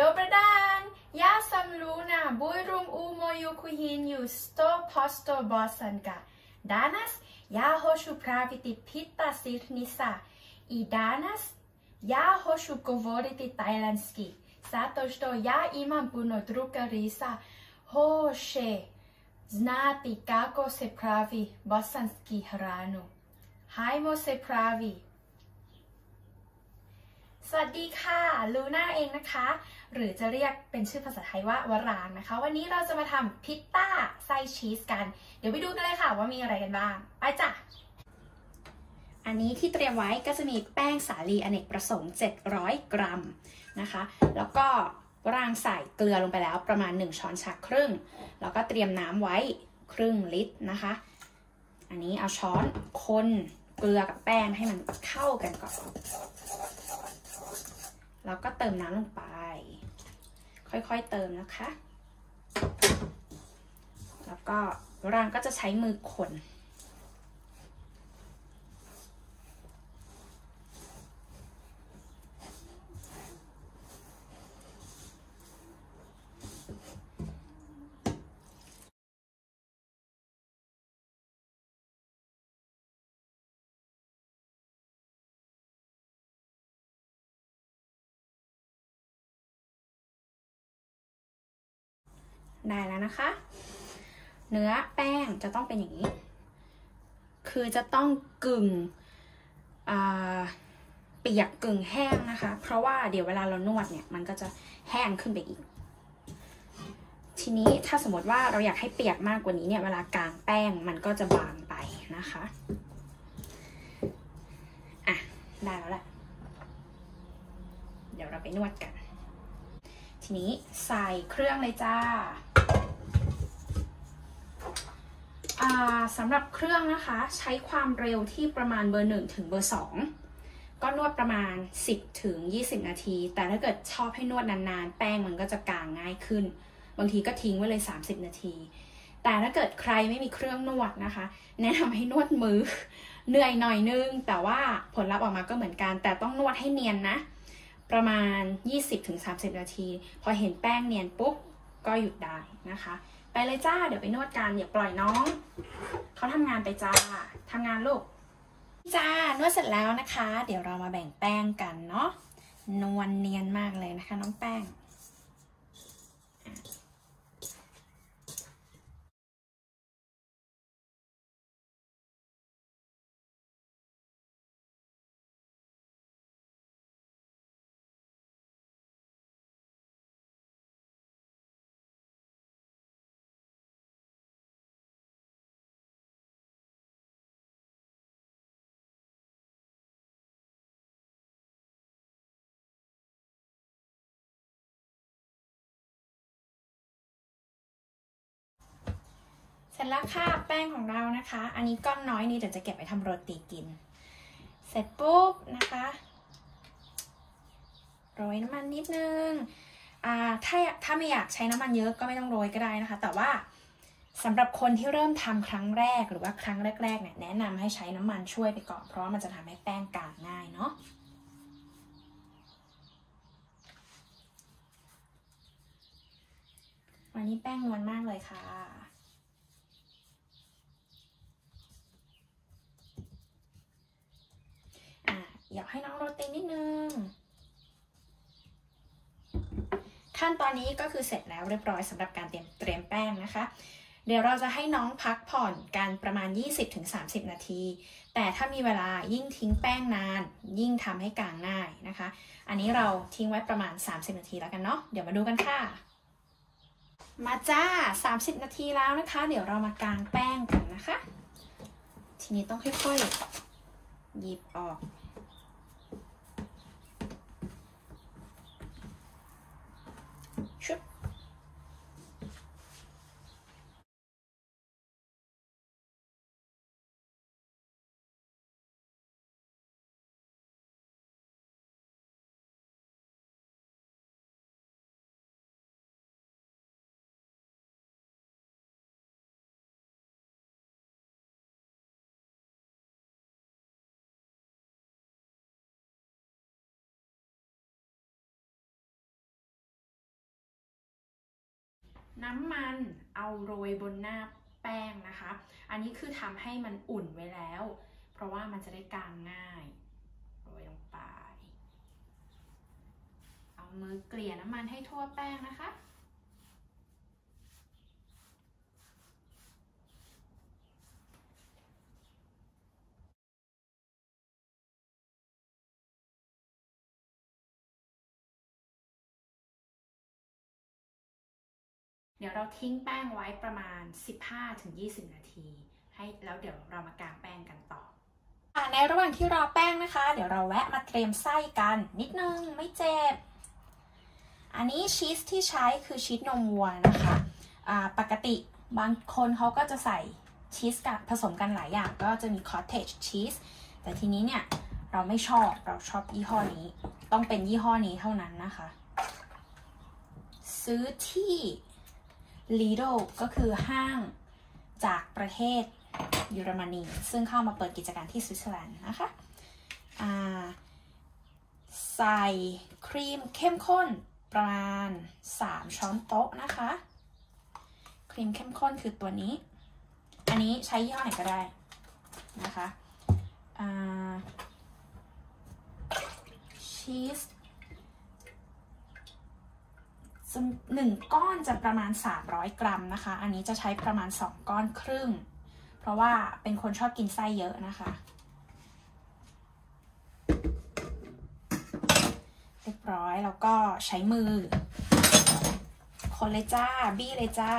Добрий день! Я сам Луна, буйрум у мою кухню 100% bosanka. Danas ja hoću praviti pita sirnica i danas ja hoću govoriti tajlandski. Zato što ja imam puno drugarica hoće znati kako se pravi bosanski hranu. Hajmo se pravi!สวัสดีค่ะลูน่าเองนะคะหรือจะเรียกเป็นชื่อภาษาไทยว่าวรางนะคะวันนี้เราจะมาทำพิตต้าไส้ชีสกันเดี๋ยวไปดูกันเลยค่ะว่ามีอะไรกันบ้างไปจ้ะอันนี้ที่เตรียมไว้ก็จะมีแป้งสาลีอเนกประสงค์700 กรัมนะคะแล้วก็วรางใส่เกลือลงไปแล้วประมาณ1 ช้อนชาครึ่งแล้วก็เตรียมน้ำไว้1/2 ลิตรนะคะอันนี้เอาช้อนคนเกลือกับแป้งให้มันเข้ากันก่อนแล้วก็เติมน้ำลงไปค่อยๆเติมนะคะแล้วก็วรางก็จะใช้มือคนได้แล้วนะคะเนื้อแป้งจะต้องเป็นอย่างนี้คือจะต้องกึ่งเปียกกึ่งแห้งนะคะเพราะว่าเดี๋ยวเวลาเรานวดเนี่ยมันก็จะแห้งขึ้นไปอีกทีนี้ถ้าสมมติว่าเราอยากให้เปียกมากกว่านี้เนี่ยเวลากางแป้งมันก็จะบางไปนะคะอ่ะได้แล้วแหละเดี๋ยวเราไปนวดกันทีนี้ใส่เครื่องเลยจ้าสำหรับเครื่องนะคะใช้ความเร็วที่ประมาณเบอร์ 1 ถึงเบอร์ 2ก็นวดประมาณ10 ถึง 20 นาทีแต่ถ้าเกิดชอบให้นวดนานๆแป้งมันก็จะกางง่ายขึ้นบางทีก็ทิ้งไว้เลย30 นาทีแต่ถ้าเกิดใครไม่มีเครื่องนวดนะคะแนะนำให้นวดมือเหนื่อยหน่อยนึงแต่ว่าผลลัพธ์ออกมาก็เหมือนกันแต่ต้องนวดให้เนียนนะประมาณ 20-30 นาทีพอเห็นแป้งเนียนปุ๊บก็หยุดได้นะคะไปเลยจ้าเดี๋ยวไปนวดกันอย่าปล่อยน้องเขาทำงานไปจ้าทำงานลูกจ้านวดเสร็จแล้วนะคะเดี๋ยวเรามาแบ่งแป้งกันเนาะนวลเนียนมากเลยนะคะน้องแป้งเสร็จแล้วค่ะแป้งของเรานะคะอันนี้ก้อนน้อยนี้เดี๋ยวจะเก็บไว้ทำโรตีกินเสร็จปุ๊บนะคะโรยน้ำมันนิดนึงถ้าไม่อยากใช้น้ำมันเยอะก็ไม่ต้องโรยก็ได้นะคะแต่ว่าสำหรับคนที่เริ่มทำครั้งแรกหรือว่าครั้งแรกๆเนี่ยแนะนำให้ใช้น้ำมันช่วยไปก่อนเพราะมันจะทำให้แป้งกางง่ายเนาะวันนี้แป้งนวลมากเลยค่ะอยากให้น้องโรตีนิดนึงขั้นตอนนี้ก็คือเสร็จแล้วเรียบร้อยสำหรับการเตรียมแป้งนะคะเดี๋ยวเราจะให้น้องพักผ่อนกันประมาณ 20-30 นาทีแต่ถ้ามีเวลายิ่งทิ้งแป้งนานยิ่งทำให้กางง่ายนะคะอันนี้เราทิ้งไว้ประมาณ30 นาทีแล้วกันเนาะเดี๋ยวมาดูกันค่ะมาจ้า30 นาทีแล้วนะคะเดี๋ยวเรามากางแป้งกันนะคะทีนี้ต้องค่อยๆหยิบออกชุบ น้ำมันเอาโรยบนหน้าแป้งนะคะอันนี้คือทำให้มันอุ่นไว้แล้วเพราะว่ามันจะได้กางง่ายโรยลงไปเอามือเกลี่ยน้ำมันให้ทั่วแป้งนะคะเดี๋ยวเราทิ้งแป้งไว้ประมาณ 15-20 นาทีแล้วเดี๋ยวเรามากางแป้งกันต่อในระหว่างที่รอแป้งนะคะเดี๋ยวเราแวะมาเตรียมไส้กันนิดนึงไม่เจ็บอันนี้ชีสที่ใช้คือชีสนมวัวนะคะปกติบางคนเขาก็จะใส่ชีสกับผสมกันหลายอย่างก็จะมีคอตเทจชีสแต่ทีนี้เนี่ยเราไม่ชอบเราชอบยี่ห้อนี้ต้องเป็นยี่ห้อนี้เท่านั้นนะคะซื้อที่Lidl ก็คือห้างจากประเทศเยอรมนีซึ่งเข้ามาเปิดกิจการที่สวิตเซอร์แลนด์นะคะใส่ครีมเข้มข้นประมาณ3 ช้อนโต๊ะนะคะครีมเข้มข้นคือตัวนี้อันนี้ใช้ยี่ห้อไหนก็ได้นะคะชีส1 ก้อนจะประมาณ300 กรัมนะคะอันนี้จะใช้ประมาณ2 ก้อนครึ่งเพราะว่าเป็นคนชอบกินไส้เยอะนะคะเรียบร้อยแล้วก็ใช้มือคนเลยจ้าบี้เลยจ้า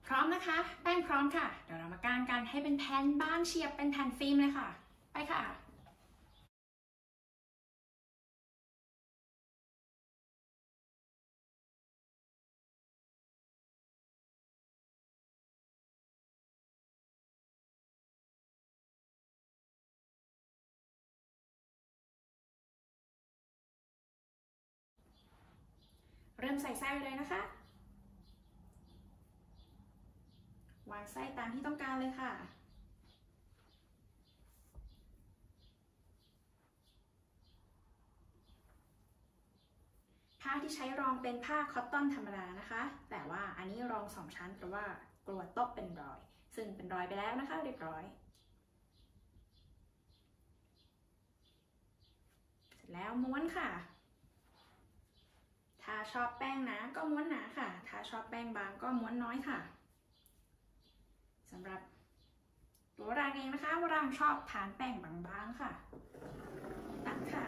พร้อมนะคะแป้งพร้อมค่ะเดี๋ยวเรามากางกันให้เป็นแผ่นบางเฉียบเป็นแผ่นฟิล์มเลยค่ะไปค่ะเริ่มใส่ไส้เลยนะคะวางไส้ตามที่ต้องการเลยค่ะผ้าที่ใช้รองเป็นผ้าคอตตอนธรรมดานะคะแต่ว่าอันนี้รอง2 ชั้นเพราะว่ากลัวโต๊ะเป็นรอยซึ่งเป็นรอยไปแล้วนะคะเรียบร้อยเสร็จแล้วม้วนค่ะถ้าชอบแป้งหนาก็ม้วนหนาค่ะถ้าชอบแป้งบางก็ม้วนน้อยค่ะสำหรับตัวรางเองนะคะรางชอบทานแป้งบางๆค่ะตัดค่ะ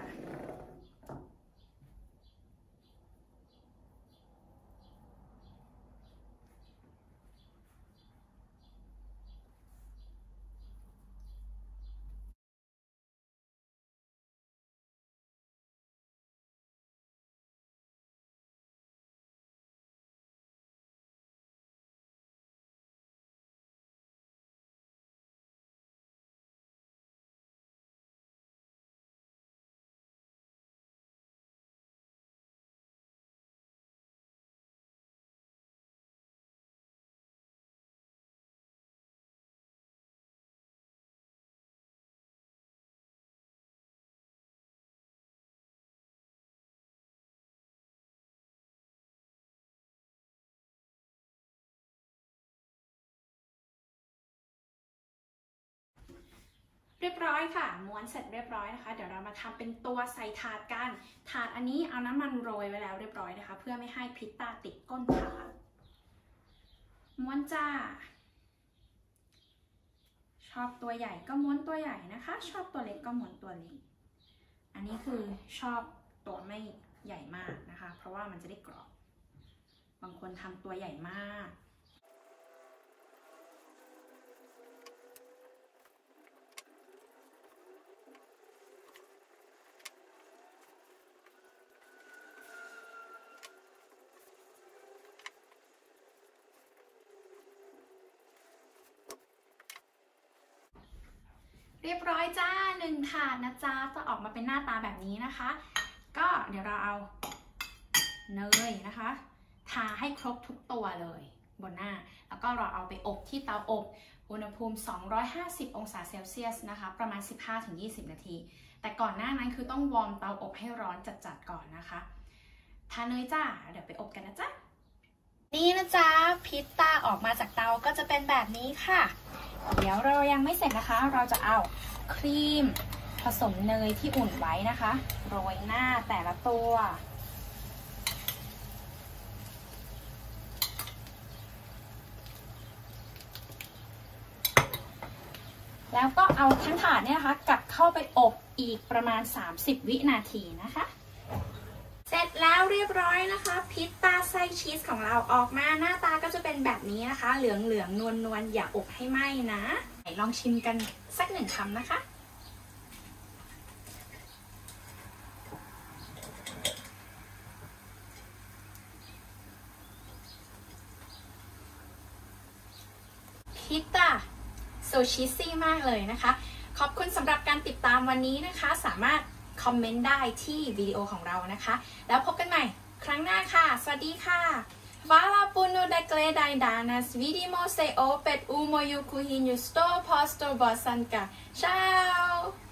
เรียบร้อยค่ะม้วนเสร็จเรียบร้อยนะคะเดี๋ยวเรามาทำเป็นตัวใส่ถาดกันถาดอันนี้เอาน้ำมันโรยไว้แล้วเรียบร้อยนะคะเพื่อไม่ให้พริกตาติดก้นถาดม้วนจ้าชอบตัวใหญ่ก็ม้วนตัวใหญ่นะคะชอบตัวเล็กก็ม้วนตัวเล็กอันนี้คือชอบตัวไม่ใหญ่มากนะคะเพราะว่ามันจะได้กรอบบางคนทำตัวใหญ่มากเรียบร้อยจ้า1 ถาดนะจ๊ะจะออกมาเป็นหน้าตาแบบนี้นะคะก็เดี๋ยวเราเอาเนยนะคะทาให้ครบทุกตัวเลย บนหน้าแล้วก็เราเอาไปอบที่เตาอบอุณหภูมิ250องศาเซลเซียสนะคะประมาณ 15-20 นาทีแต่ก่อนหน้านั้นคือต้องวอร์มเตาอบให้ร้อนจัดๆก่อนนะคะทานเลยจ้าเดี๋ยวไปอบกันนะจ๊ะนี่นะจ๊ะพิซซ่าออกมาจากเตาก็จะเป็นแบบนี้ค่ะเดี๋ยวเรายังไม่เสร็จนะคะเราจะเอาครีมผสมเนยที่อุ่นไว้นะคะโรยหน้าแต่ละตัวแล้วก็เอาทั้งถาดเนี่ยนะคะกลับเข้าไปอบอีกประมาณ30วินาทีนะคะเสร็จแล้วเรียบร้อยนะคะพิซซ่าไส้ชีสของเราออกมาหน้าตาก็จะเป็นแบบนี้นะคะเหลืองๆนวลๆอย่าอบให้ไหม้นะลองชิมกันสัก1 คำนะคะพิซซ่าโซชิซี่มากเลยนะคะขอบคุณสำหรับการติดตามวันนี้นะคะสามารถคอมเมนต์ได้ที่วิดีโอของเรานะคะแล้วพบกันใหม่ครั้งหน้าค่ะสวัสดีค่ะ Walaupun udah keledai danas, vidimo se opet umoju kuhinju 100% bosanka. Ciao!